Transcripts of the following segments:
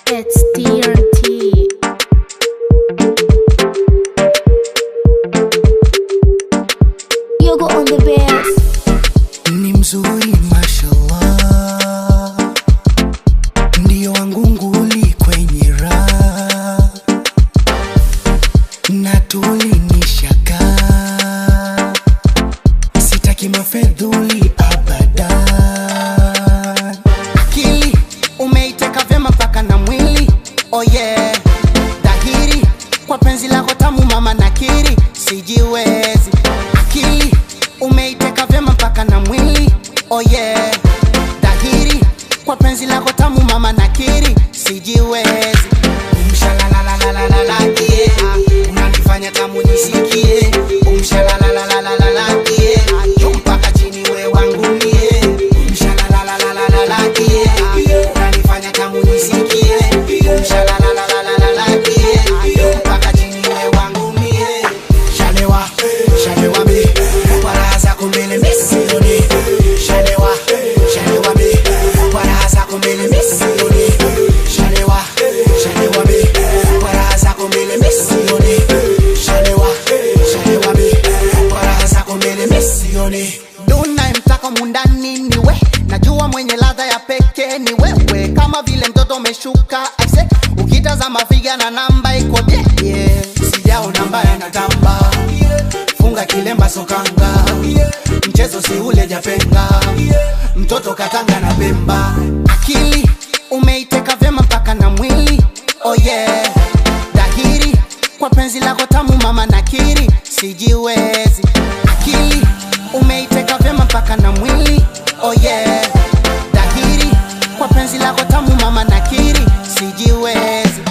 It's TRT. Yogo on the bass. Ni mzuri mashallah, ndio wangu nguli kwenye raha, na tulinishaka, sitaki mafedhuli abadan. Akili umeiteka vyema mpaka na mwili, oh yeah. Dhahiri kwa penzi lako tamu mama nakiri, sijiwezi. Akili umeiteka vyema mpaka na mwili, oh yeah. Dhahiri kwa penzi lako tamu mama nakiri, sijiwezi. Umshalalalalalala yeah, unanifanya tamu nisikie. Umshalalalalalala yeah, juu mpaka chini we wangu mie. Umshalalalalalala yeah, unanifanya tamu nisikie. Umshalalalalalala yeah, juu mpaka chini we wangu mie. Shalewa, shalewa mi, kwa raha zako mbele misioni. Shalewa, shalewa mi, kwa raha zako mbele misioni. Shalewa, shalewa mi, kwa raha zako mbele misioni. Shalewa, shalewa mi, kwa raha zako mbele misioni. Unayemtaka mundani ni we, najua mwenye ladha ya pekee ni wewe. Kama vile mtoto umeshuka aise, ukitazama figa na namba iko yeah. Sijaona mbaya na tamba, funga kilemba sokanga, mchezo si ule japenga, mtoto katanga na bemba. Akili umeiteka vyema mpaka na mwili, oh yeah. Dhahiri kwa penzi lako tamu mama nakiri, sijiwezi. Akili umeiteka vyema mpaka na mwili, oh yeah. Dhahiri kwa penzi lako tamu mama nakiri, sijiwezi.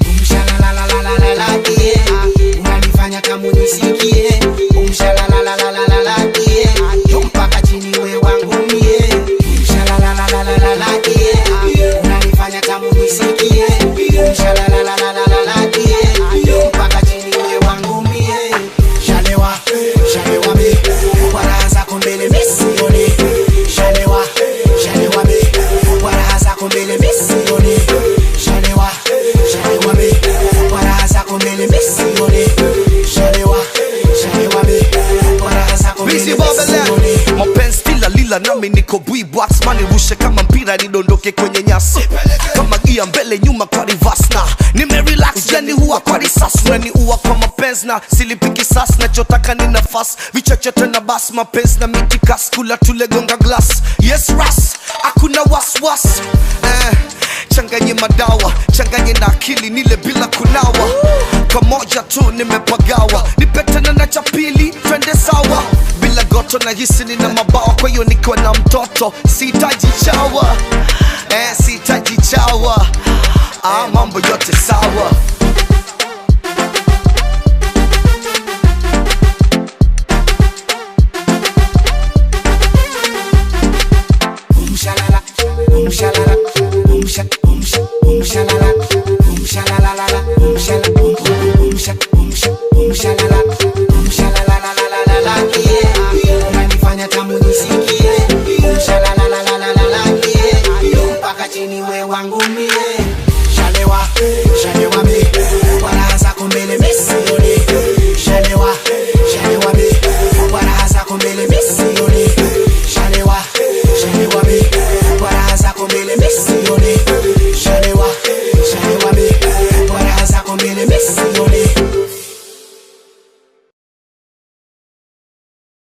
Umshalalalalalala yeah, unanifanya tamu nisikie. Umshalalalalalala yeah, juu mpaka chini we wangu mie. Umshalalalalalala yeah, unanifanya tamu nisikie. Umshalalalalalala yeah, juu mpaka chini we wangu mie. Shalewa, shalewa mi, kwa raha zako mbele misioni. Shalewa, shalewa mi, kwa raha zako mbele misioni. Shalewa, shalewa mi, kwa raha zako mbele misioni. Shalewa, shalewa mi, kwa raha zako mbele misioni. Mapenzi stila lila nami niko bwibwax, mani rushe kama mpira nidondoke kwenye nyasi, kama gia mbele nyuma kwa reverse na nimerelax jani huwa kwa risasi. Unaniua kwa mapenzi na silipiki sas, nachotaka ni nafasi vichochote na bas. Mapenzi na mitikas, kula tule gonga glass. Yes ras, hakuna waswas changanye madawa, changanye na akili nile bila kunawa. Kamoja tu nimepagawa, nipetana na chapili twende sawa. Bila goto na hisi nina mabawa, kwa hiyo nikiwa na mtoto sihitaji chawa, sihitaji chawa, mambo yote sawa. Umshalala, umshalala, umshalala, umshalalala, umshalala, umshalalalalala yeah, unanifanya tamu nisikie. Umshalalalalalala yeah, mpaka chini we wangu mie. Shalewa, shalewa mi,